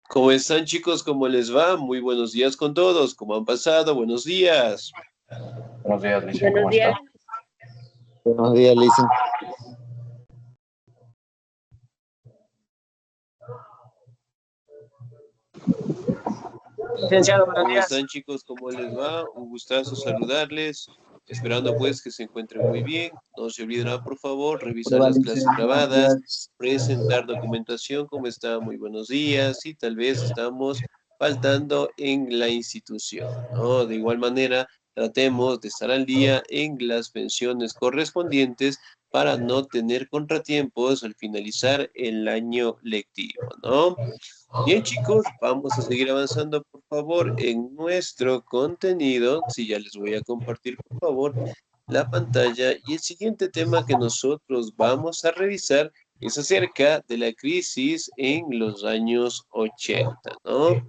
¿Cómo están, chicos? ¿Cómo les va? Muy buenos días con todos. ¿Cómo han pasado? Buenos días. Buenos días, Licen, Buenos ¿cómo días. está? Buenos días, Lisa. Licenciado, buenos ¿Cómo días. están, chicos? ¿Cómo les va? Un gustazo saludarles. Esperando pues que se encuentren muy bien. No se olviden, por favor, revisar Prueba, las Lisa. clases Buenos grabadas, días. presentar documentación. ¿Cómo está? Muy buenos días. Y tal vez estamos faltando en la institución, ¿no? De igual manera, tratemos de estar al día en las pensiones correspondientes para no tener contratiempos al finalizar el año lectivo, ¿no? Bien, chicos, vamos a seguir avanzando, por favor, en nuestro contenido. Sí, ya les voy a compartir, por favor, la pantalla. Y el siguiente tema que nosotros vamos a revisar es acerca de la crisis en los años 80, ¿no?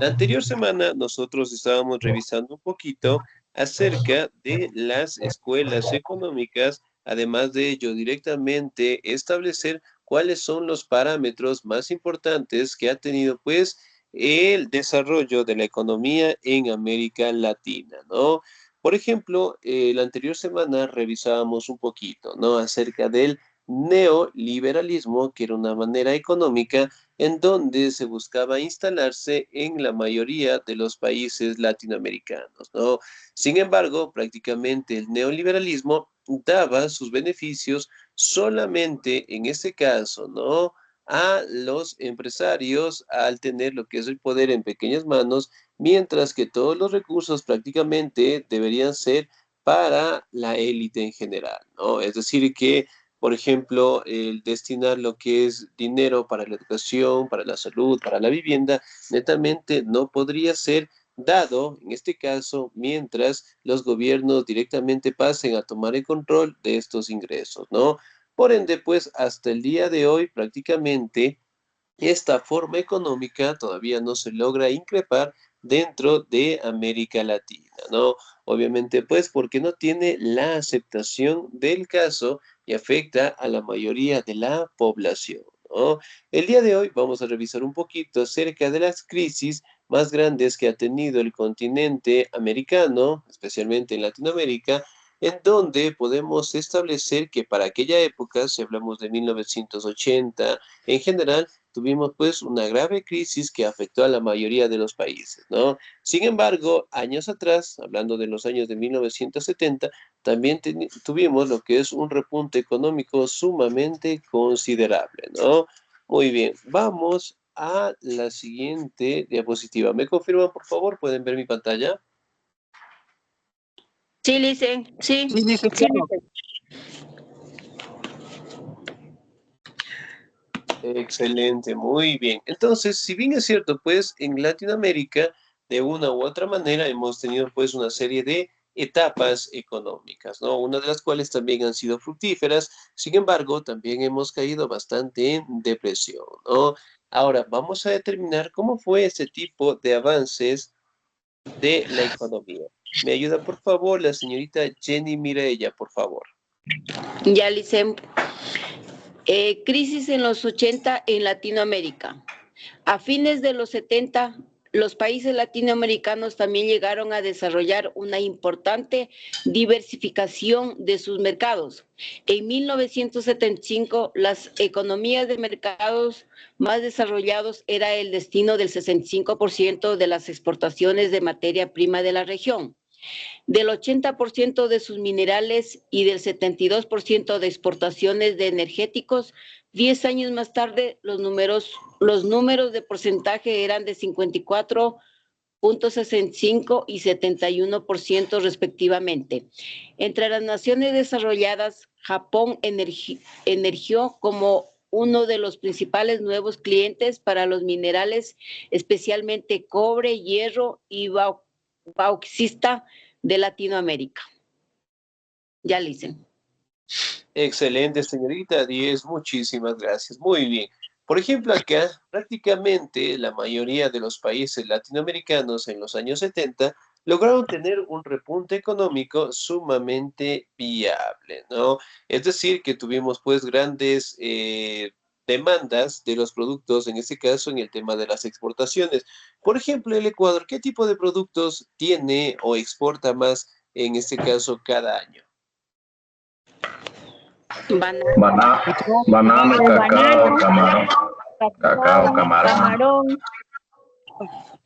La anterior semana nosotros estábamos revisando un poquito acerca de las escuelas económicas, además de ello directamente establecer cuáles son los parámetros más importantes que ha tenido pues el desarrollo de la economía en América Latina, ¿no? Por ejemplo, la anterior semana revisábamos un poquito, ¿no? Acerca del neoliberalismo, que era una manera económica en donde se buscaba instalarse en la mayoría de los países latinoamericanos, ¿no? Sin embargo, prácticamente el neoliberalismo daba sus beneficios solamente en este caso, ¿no? A los empresarios al tener lo que es el poder en pequeñas manos, mientras que todos los recursos prácticamente deberían ser para la élite en general, ¿no? Es decir, que por ejemplo, el destinar lo que es dinero para la educación, para la salud, para la vivienda, netamente no podría ser dado, en este caso, mientras los gobiernos directamente pasen a tomar el control de estos ingresos, ¿no? Por ende, pues, hasta el día de hoy, prácticamente, esta forma económica todavía no se logra increpar dentro de América Latina, ¿no? Obviamente, pues, porque no tiene la aceptación del caso y afecta a la mayoría de la población, ¿no? El día de hoy vamos a revisar un poquito acerca de las crisis más grandes que ha tenido el continente americano, especialmente en Latinoamérica, en donde podemos establecer que para aquella época, si hablamos de 1980, en general, tuvimos pues una grave crisis que afectó a la mayoría de los países, ¿no? Sin embargo, años atrás, hablando de los años de 1970, también tuvimos lo que es un repunte económico sumamente considerable, ¿no? Muy bien, vamos a la siguiente diapositiva. ¿Me confirman, por favor? ¿Pueden ver mi pantalla? Sí, Licen, sí. Sí, licenciado. Excelente, muy bien. Entonces, si bien es cierto, pues en Latinoamérica, de una u otra manera, hemos tenido pues una serie de etapas económicas, ¿no? Una de las cuales también han sido fructíferas, sin embargo, también hemos caído bastante en depresión, ¿no? Ahora, vamos a determinar cómo fue ese tipo de avances de la economía. ¿Me ayuda, por favor, la señorita Jenny Mireya, por favor? Ya, Licen. Crisis en los 80 en Latinoamérica. A fines de los 70, los países latinoamericanos también llegaron a desarrollar una importante diversificación de sus mercados. En 1975, las economías de mercados más desarrollados era el destino del 65% de las exportaciones de materia prima de la región, del 80% de sus minerales y del 72% de exportaciones de energéticos. 10 años más tarde, los números de porcentaje eran de 54,65 y 71% respectivamente. Entre las naciones desarrolladas, Japón emergió como uno de los principales nuevos clientes para los minerales, especialmente cobre, hierro y bauxita de Latinoamérica. Ya, Licen. Excelente, señorita 10, muchísimas gracias. Muy bien. Por ejemplo, acá prácticamente la mayoría de los países latinoamericanos en los años 70 lograron tener un repunte económico sumamente viable, ¿no? Es decir, que tuvimos pues grandes demandas de los productos, en este caso en el tema de las exportaciones. Por ejemplo, el Ecuador, ¿qué tipo de productos tiene o exporta más, en este caso, cada año? Banana, Banana, cacao, Banano, camarón. Cacao, camarón. camarón.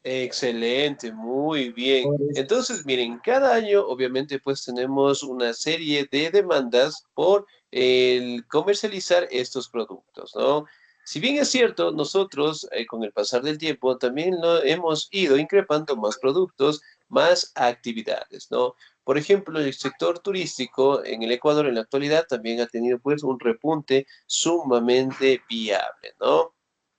Excelente, muy bien. Entonces, miren, cada año obviamente pues tenemos una serie de demandas por el comercializar estos productos, ¿no? Si bien es cierto, nosotros con el pasar del tiempo también lo hemos ido increpando más productos, más actividades, ¿no? Por ejemplo, el sector turístico en el Ecuador en la actualidad también ha tenido pues un repunte sumamente viable, ¿no?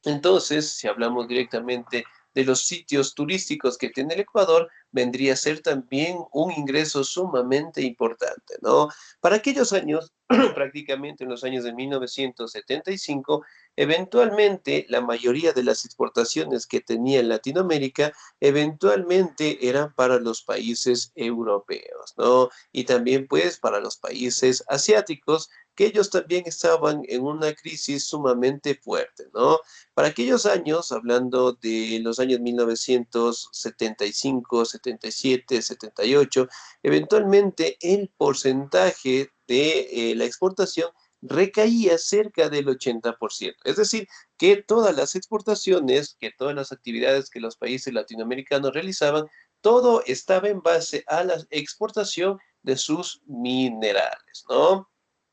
Entonces, si hablamos directamente de los sitios turísticos que tiene el Ecuador, vendría a ser también un ingreso sumamente importante, ¿no? Para aquellos años, prácticamente en los años de 1975, eventualmente la mayoría de las exportaciones que tenía en Latinoamérica, eventualmente eran para los países europeos, ¿no? Y también pues para los países asiáticos, que ellos también estaban en una crisis sumamente fuerte, ¿no? Para aquellos años, hablando de los años 1975, 77, 78, eventualmente el porcentaje de la exportación recaía cerca del 80%. Es decir, que todas las exportaciones, que todas las actividades que los países latinoamericanos realizaban, todo estaba en base a la exportación de sus minerales, ¿no?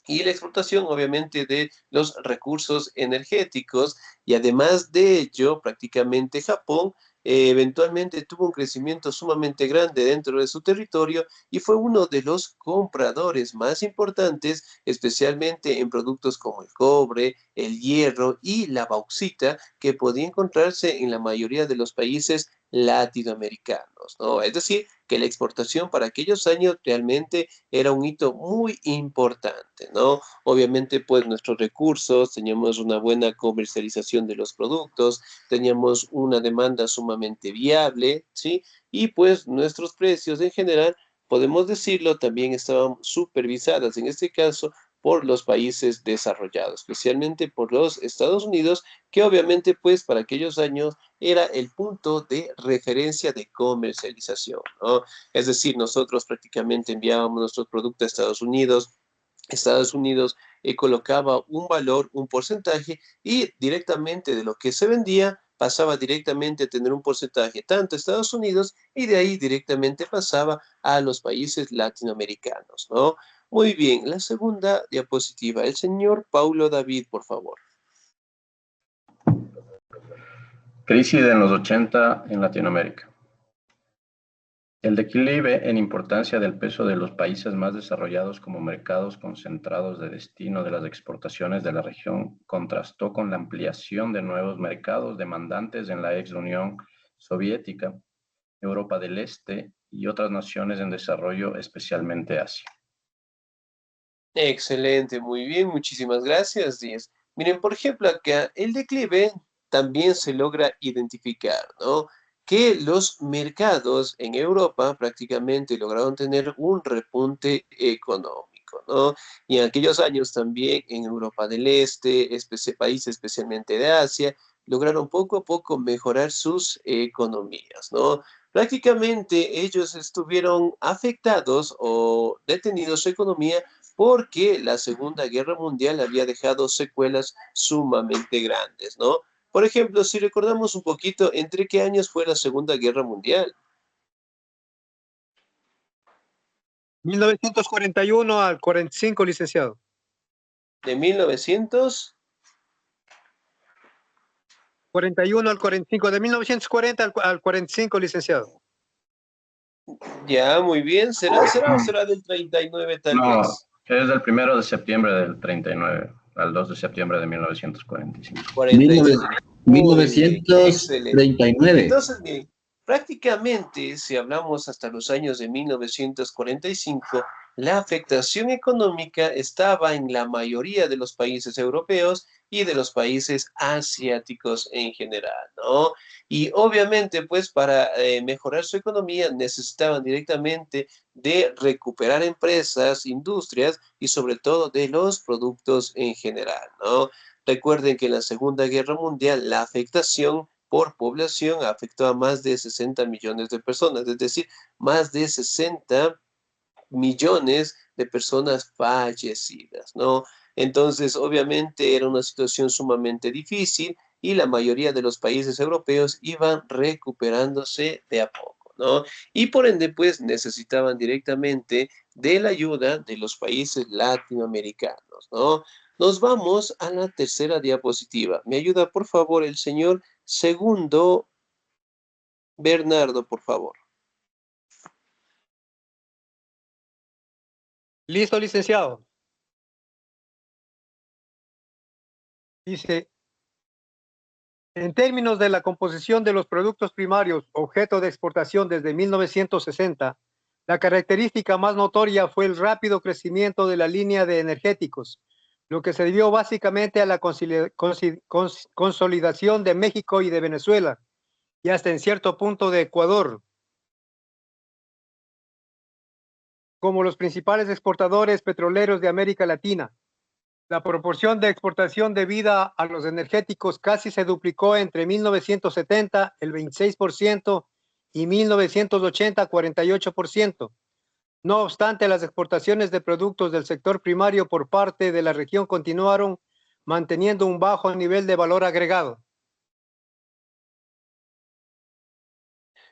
Y la exportación, obviamente, de los recursos energéticos, y además de ello, prácticamente Japón eventualmente tuvo un crecimiento sumamente grande dentro de su territorio y fue uno de los compradores más importantes, especialmente en productos como el cobre, el hierro y la bauxita, que podía encontrarse en la mayoría de los países latinoamericanos, ¿no? Es decir, que la exportación para aquellos años realmente era un hito muy importante, ¿no? Obviamente, pues nuestros recursos, teníamos una buena comercialización de los productos, teníamos una demanda sumamente viable, ¿sí? Y pues nuestros precios en general, podemos decirlo, también estaban supervisadas, en este caso, por los países desarrollados, especialmente por los Estados Unidos, que obviamente pues para aquellos años era el punto de referencia de comercialización, ¿no? Es decir, nosotros prácticamente enviábamos nuestros productos a Estados Unidos. Estados Unidos colocaba un valor, un porcentaje, y directamente de lo que se vendía pasaba directamente a tener un porcentaje tanto a Estados Unidos, y de ahí directamente pasaba a los países latinoamericanos, ¿no? Muy bien, la segunda diapositiva. El señor Paulo David, por favor. Crisis en los 80 en Latinoamérica. El declive en importancia del peso de los países más desarrollados como mercados concentrados de destino de las exportaciones de la región contrastó con la ampliación de nuevos mercados demandantes en la ex Unión Soviética, Europa del Este y otras naciones en desarrollo, especialmente Asia. Excelente, muy bien, muchísimas gracias, Díaz. Miren, por ejemplo, acá el declive también se logra identificar, ¿no? Que los mercados en Europa prácticamente lograron tener un repunte económico, ¿no? Y en aquellos años también en Europa del Este, países especialmente de Asia, lograron poco a poco mejorar sus economías, ¿no? Prácticamente ellos estuvieron afectados o detenidos su economía porque la Segunda Guerra Mundial había dejado secuelas sumamente grandes, ¿no? Por ejemplo, si recordamos un poquito, ¿entre qué años fue la Segunda Guerra Mundial? 1941 al 45, licenciado. De 1900, 41 al 45, de 1940 al 45, licenciado. ya, muy bien. ¿Será o será del 39 tal No, vez? es del 1 de septiembre del 39 al 2 de septiembre de 1945. 45. Muy bien, excelente. 1939. Entonces, miren, prácticamente, si hablamos hasta los años de 1945, la afectación económica estaba en la mayoría de los países europeos y de los países asiáticos en general, ¿no? Y obviamente, pues, para mejorar su economía necesitaban directamente de recuperar empresas, industrias y sobre todo de los productos en general, ¿no? Recuerden que en la Segunda Guerra Mundial la afectación por población afectó a más de 60 millones de personas, es decir, más de 60 millones de personas fallecidas, ¿no? Entonces, obviamente era una situación sumamente difícil y la mayoría de los países europeos iban recuperándose de a poco, ¿no? Y por ende, pues necesitaban directamente de la ayuda de los países latinoamericanos, ¿no? Nos vamos a la tercera diapositiva. ¿Me ayuda, por favor, el señor Segundo Bernardo, por favor? Listo, licenciado. Dice, en términos de la composición de los productos primarios objeto de exportación desde 1960, la característica más notoria fue el rápido crecimiento de la línea de energéticos, lo que se debió básicamente a la consolidación de México y de Venezuela, y hasta en cierto punto de Ecuador, como los principales exportadores petroleros de América Latina. La proporción de exportación debida a los energéticos casi se duplicó entre 1970, el 26%, y 1980, 48%. No obstante, las exportaciones de productos del sector primario por parte de la región continuaron manteniendo un bajo nivel de valor agregado.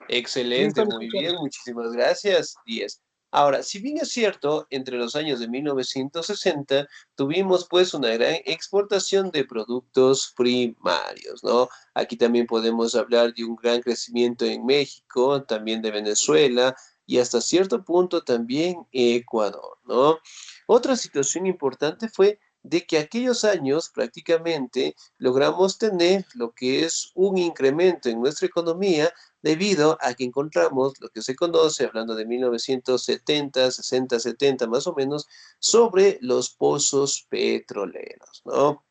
Excelente, muy bien, muchísimas gracias, 10. Ahora, si bien es cierto, entre los años de 1960 tuvimos pues una gran exportación de productos primarios, ¿no? Aquí también podemos hablar de un gran crecimiento en México, también de Venezuela y hasta cierto punto también Ecuador, ¿no? Otra situación importante fue de que aquellos años prácticamente logramos tener lo que es un incremento en nuestra economía debido a que encontramos lo que se conoce, hablando de 1970, 60, 70 más o menos, sobre los pozos petroleros, ¿no?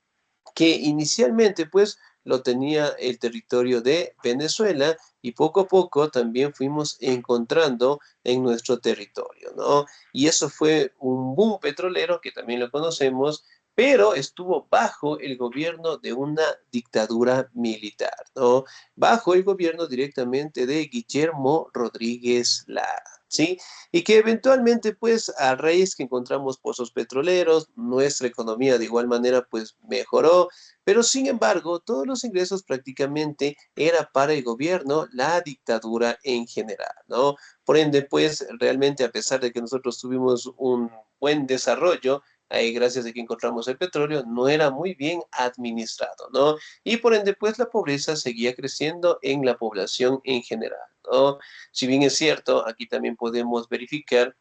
Que inicialmente pues lo tenía el territorio de Venezuela y poco a poco también fuimos encontrando en nuestro territorio, ¿no? Y eso fue un boom petrolero que también lo conocemos, pero estuvo bajo el gobierno de una dictadura militar, ¿no? Bajo el gobierno directamente de Guillermo Rodríguez Lara. ¿Sí? Y que eventualmente, pues, a raíz que encontramos pozos petroleros, nuestra economía de igual manera, pues, mejoró, pero sin embargo, todos los ingresos prácticamente era para el gobierno, la dictadura en general, ¿no? Por ende, pues, realmente, a pesar de que nosotros tuvimos un buen desarrollo, gracias a que encontramos el petróleo, no era muy bien administrado, ¿no? Y por ende, pues, la pobreza seguía creciendo en la población en general, ¿no? Si bien es cierto, aquí también podemos verificar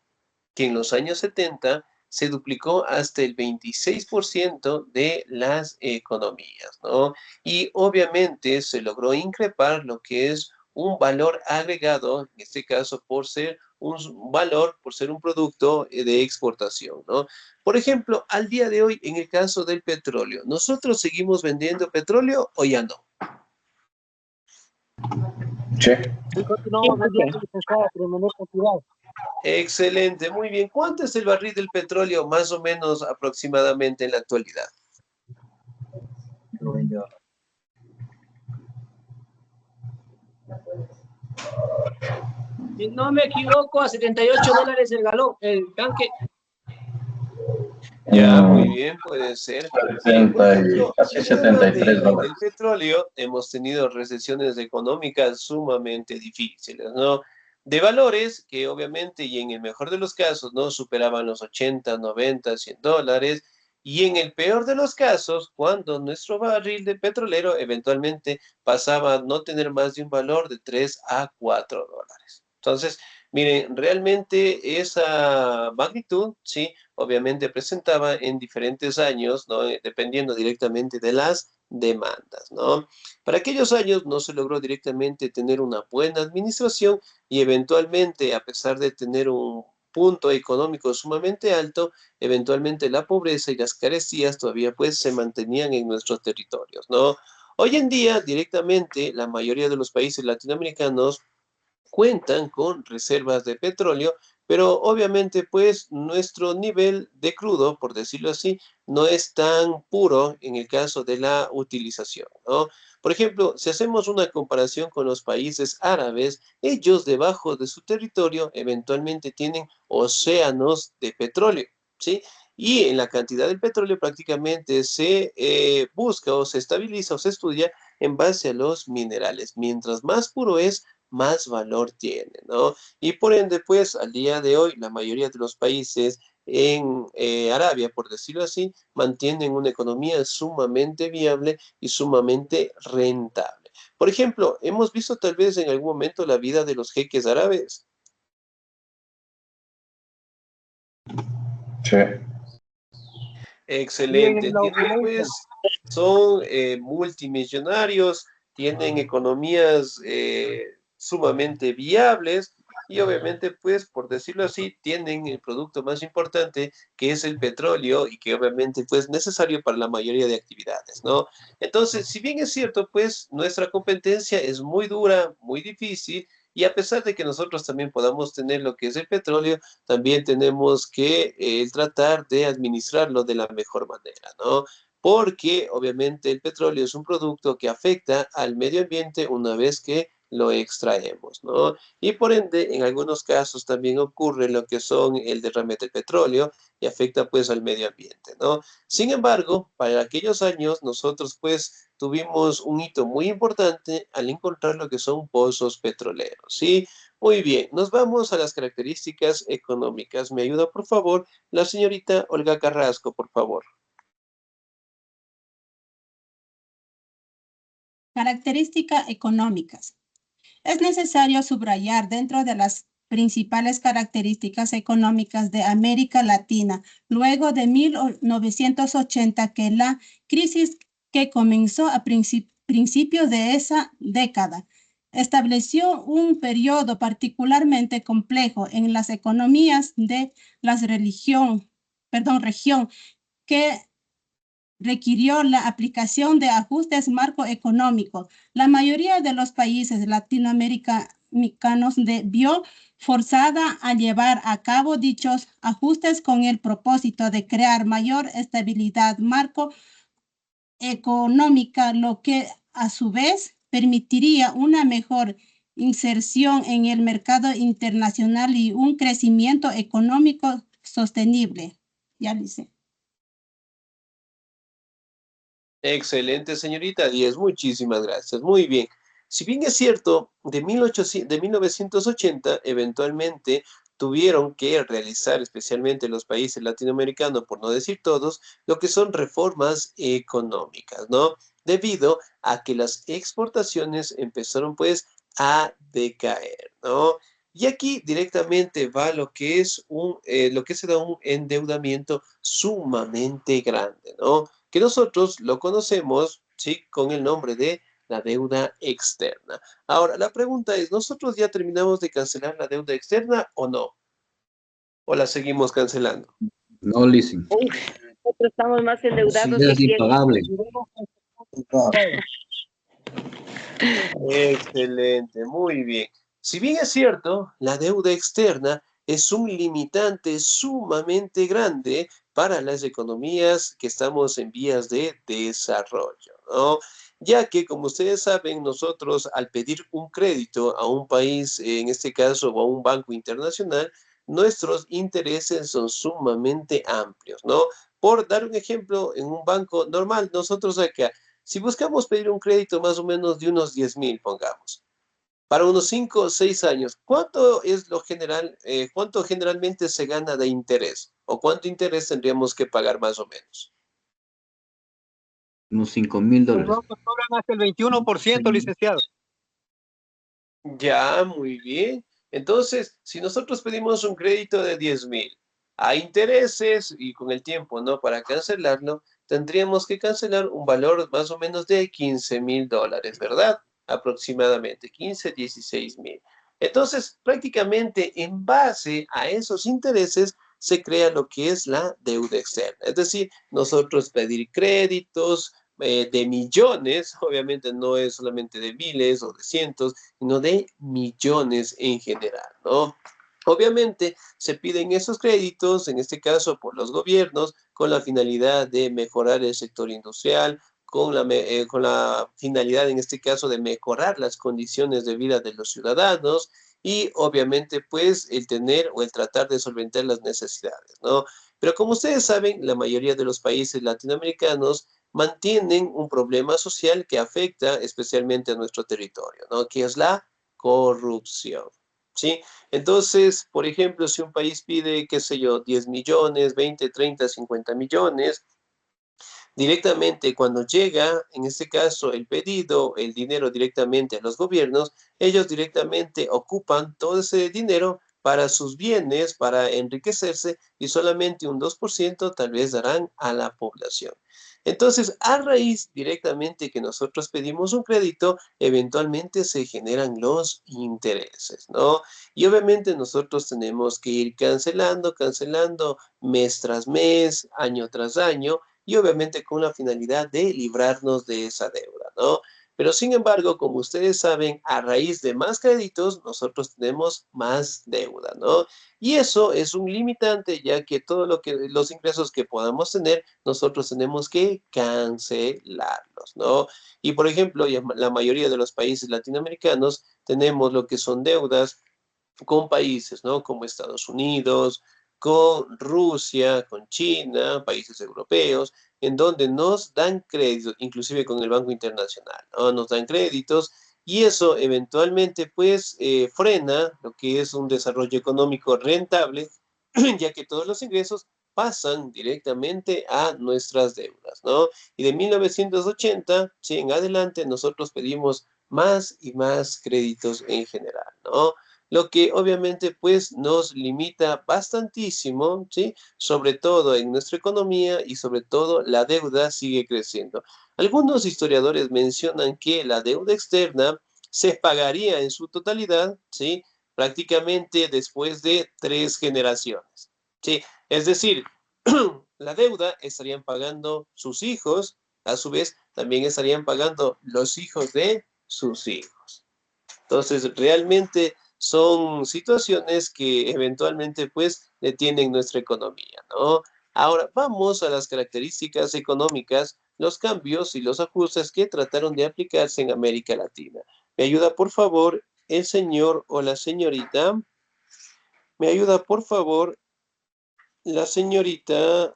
que en los años 70 se duplicó hasta el 26% de las economías, ¿no? Y obviamente se logró increpar lo que es un valor agregado, en este caso por ser un valor, por ser un producto de exportación, ¿no? Por ejemplo, al día de hoy, en el caso del petróleo, ¿nosotros seguimos vendiendo petróleo o ya no? Sí. Sí, continuamos vendiendo, licenciado, pero en menor cantidad. Excelente, muy bien. ¿Cuánto es el barril del petróleo más o menos aproximadamente en la actualidad? Si no me equivoco, a $78 el galón, el tanque. Ya, muy bien, puede ser. Por 70 y ejemplo, casi si se habla 73 dólares. del petróleo, hemos tenido recesiones económicas sumamente difíciles, ¿no? De valores que obviamente, y en el mejor de los casos, no superaban los 80, 90, 100 dólares, y en el peor de los casos, cuando nuestro barril de petrolero eventualmente pasaba a no tener más de un valor de 3 a 4 dólares. Entonces, miren, realmente esa magnitud, sí, obviamente presentaba en diferentes años, ¿no? Dependiendo directamente de las demandas, ¿no? Para aquellos años no se logró directamente tener una buena administración y eventualmente, a pesar de tener un punto económico sumamente alto, eventualmente la pobreza y las carestías todavía pues se mantenían en nuestros territorios, ¿no? Hoy en día, directamente, la mayoría de los países latinoamericanos cuentan con reservas de petróleo, pero obviamente pues nuestro nivel de crudo, por decirlo así, no es tan puro en el caso de la utilización, ¿no? Por ejemplo, si hacemos una comparación con los países árabes, ellos debajo de su territorio eventualmente tienen océanos de petróleo, ¿sí? Y en la cantidad del petróleo prácticamente se busca o se estabiliza o se estudia en base a los minerales. Mientras más puro es, más valor tiene, ¿no? Y por ende, pues, al día de hoy, la mayoría de los países en Arabia, por decirlo así, mantienen una economía sumamente viable y sumamente rentable. Por ejemplo, hemos visto tal vez en algún momento la vida de los jeques árabes. Sí. Bien, Excelente. en la Tienen opulencia. pues, son multimillonarios, tienen economías sumamente viables y obviamente pues, por decirlo así, tienen el producto más importante que es el petróleo y que obviamente pues necesario para la mayoría de actividades, ¿no? Entonces, si bien es cierto, pues nuestra competencia es muy dura, muy difícil. Y a pesar de que nosotros también podamos tener lo que es el petróleo, también tenemos que tratar de administrarlo de la mejor manera, ¿no? Porque obviamente el petróleo es un producto que afecta al medio ambiente una vez que lo extraemos, ¿no? Y por ende, en algunos casos también ocurre lo que son el derrame del petróleo y afecta pues al medio ambiente, ¿no? Sin embargo, para aquellos años nosotros pues tuvimos un hito muy importante al encontrar lo que son pozos petroleros, ¿sí? Muy bien, nos vamos a las características económicas. ¿Me ayuda, por favor, la señorita Olga Carrasco, por favor? Características económicas. Es necesario subrayar dentro de las principales características económicas de América Latina, luego de 1980, que la crisis que comenzó a principios de esa década estableció un periodo particularmente complejo en las economías de la región que requirió la aplicación de ajustes macroeconómicos. La mayoría de los países latinoamericanos vio forzada a llevar a cabo dichos ajustes con el propósito de crear mayor estabilidad macroeconómica, lo que a su vez permitiría una mejor inserción en el mercado internacional y un crecimiento económico sostenible. Ya dice. Excelente, señorita Díez, muchísimas gracias. Muy bien. Si bien es cierto, de 1980 eventualmente tuvieron que realizar, especialmente los países latinoamericanos, por no decir todos, lo que son reformas económicas, ¿no? Debido a que las exportaciones empezaron pues a decaer, ¿no? Y aquí directamente va lo que es lo que se da un endeudamiento sumamente grande, ¿no? Que nosotros lo conocemos, ¿sí? Con el nombre de la deuda externa. Ahora, la pregunta es, ¿nosotros ya terminamos de cancelar la deuda externa o no? ¿O la seguimos cancelando? No, leasing. Uf, nosotros estamos más Sí, endeudados que es quién. impagable. Excelente, muy bien. Si bien es cierto, la deuda externa es un limitante sumamente grande para las economías que estamos en vías de desarrollo, ¿no? Ya que, como ustedes saben, nosotros al pedir un crédito a un país, en este caso, o a un banco internacional, nuestros intereses son sumamente amplios, ¿no? Por dar un ejemplo, en un banco normal, nosotros acá si buscamos pedir un crédito más o menos de unos 10.000, pongamos, para unos 5 o 6 años, ¿cuánto es lo general, cuánto generalmente se gana de interés? ¿O cuánto interés tendríamos que pagar más o menos? Unos $5,000. Los bancos cobran hasta el 21%, licenciado. Ya, muy bien. Entonces, si nosotros pedimos un crédito de 10.000 a intereses y con el tiempo, ¿no? Para cancelarlo, tendríamos que cancelar un valor más o menos de $15.000, ¿verdad? Aproximadamente 15, 16.000. Entonces, prácticamente en base a esos intereses se crea lo que es la deuda externa. Es decir, nosotros pedir créditos de millones, obviamente no es solamente de miles o de cientos, sino de millones en general, ¿no? Obviamente se piden esos créditos, en este caso por los gobiernos, con la finalidad de mejorar el sector industrial, con la finalidad, en este caso, de mejorar las condiciones de vida de los ciudadanos y obviamente pues el tener o el tratar de solventar las necesidades, ¿no? Pero como ustedes saben, la mayoría de los países latinoamericanos mantienen un problema social que afecta especialmente a nuestro territorio, ¿no? Que es la corrupción, ¿sí? Entonces, por ejemplo, si un país pide, qué sé yo, 10 millones, 20, 30, 50 millones, directamente cuando llega, en este caso, el pedido, el dinero directamente a los gobiernos, ellos directamente ocupan todo ese dinero para sus bienes, para enriquecerse, y solamente un 2% tal vez darán a la población. Entonces, a raíz directamente que nosotros pedimos un crédito, eventualmente se generan los intereses, ¿no? Y obviamente nosotros tenemos que ir cancelando mes tras mes, año tras año, y obviamente con la finalidad de librarnos de esa deuda, ¿no? Pero sin embargo, como ustedes saben, a raíz de más créditos, nosotros tenemos más deuda, ¿no? Y eso es un limitante, ya que todo lo que los ingresos que podamos tener, nosotros tenemos que cancelarlos, ¿no? Y por ejemplo, la mayoría de los países latinoamericanos tenemos lo que son deudas con países, ¿no? Como Estados Unidos, con Rusia, con China, países europeos, en donde nos dan créditos, inclusive con el Banco Internacional, ¿no? Nos dan créditos y eso eventualmente pues frena lo que es un desarrollo económico rentable, ya que todos los ingresos pasan directamente a nuestras deudas, ¿no? Y de 1980, sí, en adelante, nosotros pedimos más y más créditos en general, ¿no? Lo que obviamente pues nos limita bastantísimo, ¿sí? Sobre todo en nuestra economía y sobre todo la deuda sigue creciendo. Algunos historiadores mencionan que la deuda externa se pagaría en su totalidad, ¿sí? Prácticamente después de 3 generaciones, ¿sí? Es decir, la deuda estarían pagando sus hijos, a su vez también estarían pagando los hijos de sus hijos. Entonces, realmente son situaciones que eventualmente pues detienen nuestra economía, ¿no? Ahora vamos a las características económicas, los cambios y los ajustes que trataron de aplicarse en América Latina. ¿Me ayuda, por favor, el señor o la señorita? ¿Me ayuda, por favor, la señorita?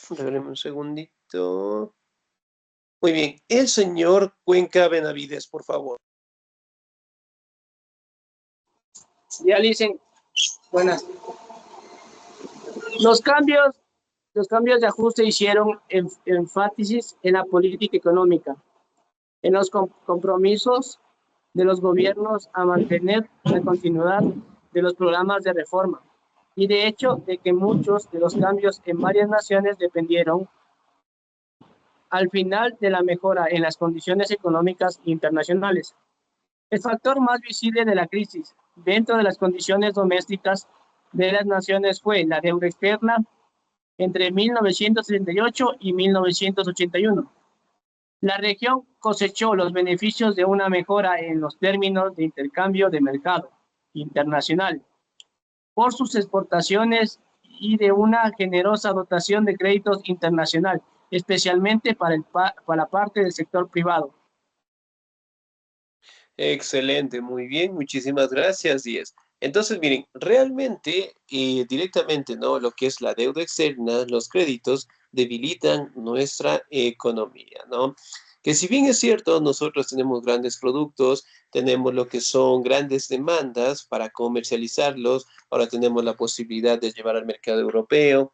Regáleme un segundito. Muy bien, el señor Cuenca Benavides, por favor. Ya le dicen, buenas. Los cambios, los cambios de ajuste hicieron énfasis en la política económica, en los compromisos de los gobiernos a mantener la continuidad de los programas de reforma y de hecho de que muchos de los cambios en varias naciones dependieron al final de la mejora en las condiciones económicas internacionales. El factor más visible de la crisis dentro de las condiciones domésticas de las naciones fue la deuda externa entre 1978 y 1981. La región cosechó los beneficios de una mejora en los términos de intercambio de mercado internacional por sus exportaciones y de una generosa dotación de créditos internacional, especialmente para la parte del sector privado. Excelente, muy bien, muchísimas gracias, Díaz. Entonces, miren, realmente, directamente, ¿no? Lo que es la deuda externa, los créditos, debilitan nuestra economía, ¿no? Que si bien es cierto, nosotros tenemos grandes productos, tenemos lo que son grandes demandas para comercializarlos, ahora tenemos la posibilidad de llevar al mercado europeo,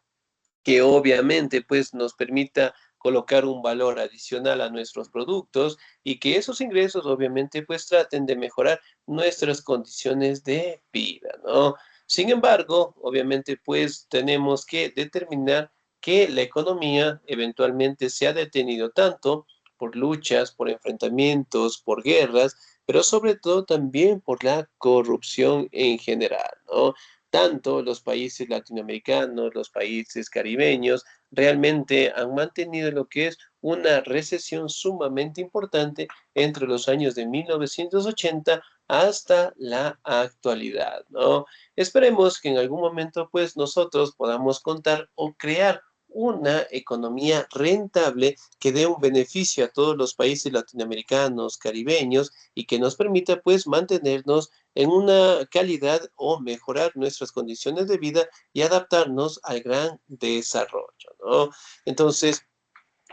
que obviamente pues nos permita colocar un valor adicional a nuestros productos y que esos ingresos obviamente pues traten de mejorar nuestras condiciones de vida, ¿no? Sin embargo, obviamente pues tenemos que determinar que la economía eventualmente se ha detenido tanto por luchas, por enfrentamientos, por guerras, pero sobre todo también por la corrupción en general, ¿no? tanto los países latinoamericanos, los países caribeños, realmente han mantenido lo que es una recesión sumamente importante entre los años de 1980 hasta la actualidad, ¿no? Esperemos que en algún momento, pues, nosotros podamos contar o crear una economía rentable que dé un beneficio a todos los países latinoamericanos, caribeños y que nos permita, pues, mantenernos en una calidad o mejorar nuestras condiciones de vida y adaptarnos al gran desarrollo, ¿no? Entonces,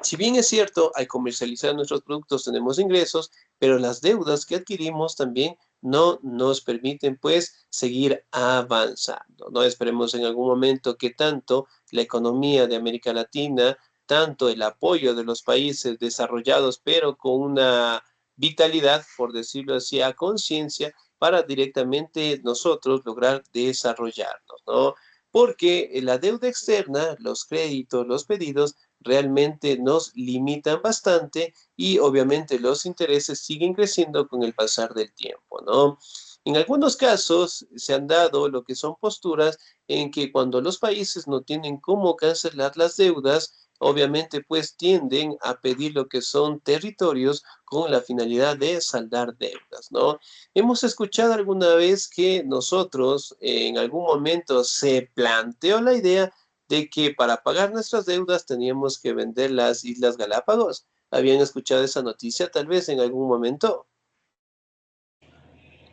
si bien es cierto, al comercializar nuestros productos tenemos ingresos, pero las deudas que adquirimos también no nos permiten, pues, seguir avanzando, ¿no? Esperemos en algún momento que tanto la economía de América Latina, tanto el apoyo de los países desarrollados, pero con una vitalidad, por decirlo así, a conciencia, para directamente nosotros lograr desarrollarnos, ¿no? Porque la deuda externa, los créditos, los pedidos, realmente nos limitan bastante y obviamente los intereses siguen creciendo con el pasar del tiempo, ¿no? En algunos casos se han dado lo que son posturas en que cuando los países no tienen cómo cancelar las deudas, obviamente pues tienden a pedir lo que son territorios con la finalidad de saldar deudas, ¿no? Hemos escuchado alguna vez que nosotros en algún momento se planteó la idea de que para pagar nuestras deudas teníamos que vender las Islas Galápagos. ¿Habían escuchado esa noticia tal vez en algún momento?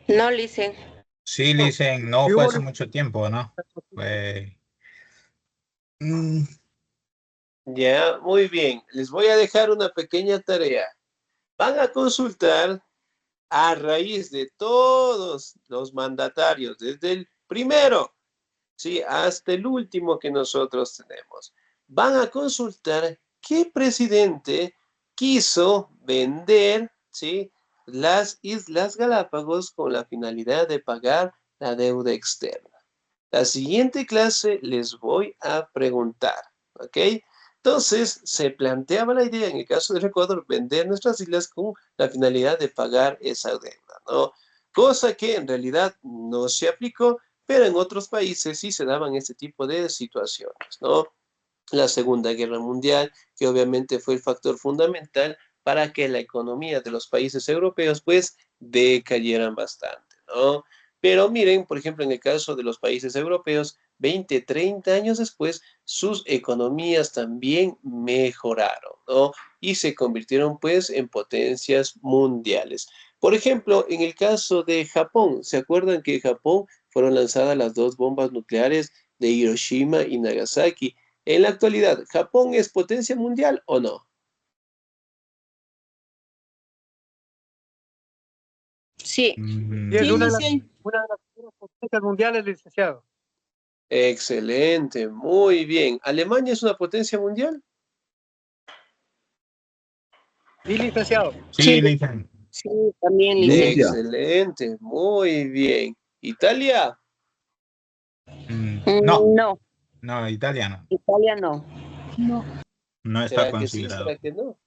No, Licen. Sí, dicen, no Y fue hubo hace mucho tiempo, ¿no? Mm, Ya, muy bien. Les voy a dejar una pequeña tarea. Van a consultar a raíz de todos los mandatarios, desde el primero, ¿sí? Hasta el último que nosotros tenemos. Van a consultar qué presidente quiso vender, ¿sí? Las Islas Galápagos con la finalidad de pagar la deuda externa. La siguiente clase les voy a preguntar, ¿ok? Entonces, se planteaba la idea, en el caso del Ecuador, vender nuestras islas con la finalidad de pagar esa deuda, ¿no? Cosa que en realidad no se aplicó, pero en otros países sí se daban este tipo de situaciones, ¿no? La Segunda Guerra Mundial, que obviamente fue el factor fundamental para que la economía de los países europeos pues decayeran bastante, ¿no? Pero miren, por ejemplo, en el caso de los países europeos, 20, 30 años después, sus economías también mejoraron, ¿no? Y se convirtieron pues en potencias mundiales. Por ejemplo, en el caso de Japón, ¿se acuerdan que en Japón fueron lanzadas las dos bombas nucleares de Hiroshima y Nagasaki? En la actualidad, ¿Japón es potencia mundial o no? Sí. Y es Sí, una Licen. de las primeras potencias mundiales, licenciado. Excelente, muy bien. ¿Alemania es una potencia mundial? Sí, licenciado. Sí, sí, dicen. sí, también, Licen. Rusia. Excelente, muy bien. ¿Italia? No, No, no, italiano. Italia no. No. No está ¿Será que sí? considerado. ¿Será que no?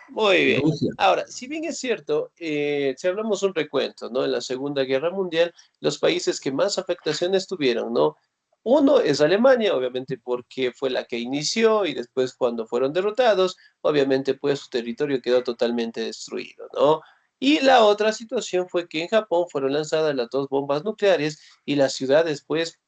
Muy bien. Rusia. Ahora, si bien es cierto, si hablamos un recuento, ¿no? En la Segunda Guerra Mundial, los países que más afectaciones tuvieron, ¿no? Uno es Alemania, obviamente porque fue la que inició y después cuando fueron derrotados, obviamente pues su territorio quedó totalmente destruido, ¿no? Y la otra situación fue que en Japón fueron lanzadas las dos bombas nucleares y las ciudades pues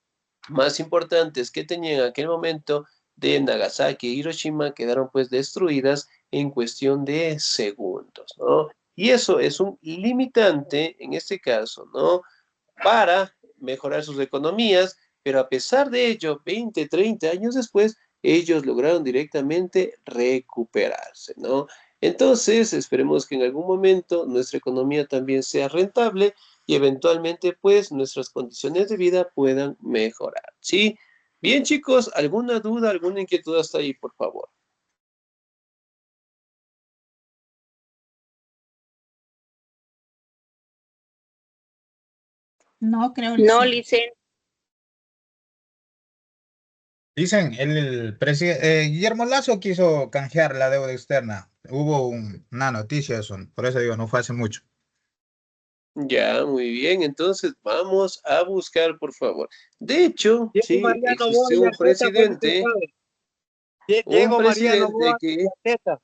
más importantes que tenían en aquel momento de Nagasaki e Hiroshima quedaron pues destruidas en cuestión de segundos, ¿no? Y eso es un limitante en este caso, ¿no? Para mejorar sus economías, pero a pesar de ello, 20, 30 años después, ellos lograron directamente recuperarse, ¿no? Entonces, esperemos que en algún momento nuestra economía también sea rentable y eventualmente, pues, nuestras condiciones de vida puedan mejorar, ¿sí? Bien, chicos, ¿alguna duda, alguna inquietud hasta ahí, por favor? No creo, No, Licen. Licen. Dicen, el presidente Guillermo Lazo quiso canjear la deuda externa. Hubo una noticia de eso, por eso digo, no fue hace mucho. Ya, muy bien. Entonces vamos a buscar, por favor. De hecho, Diego sí, Mariano existe Boa y un Arteta fueron presidente, culpables. un Diego Mariano presidente Boa y que Arteta.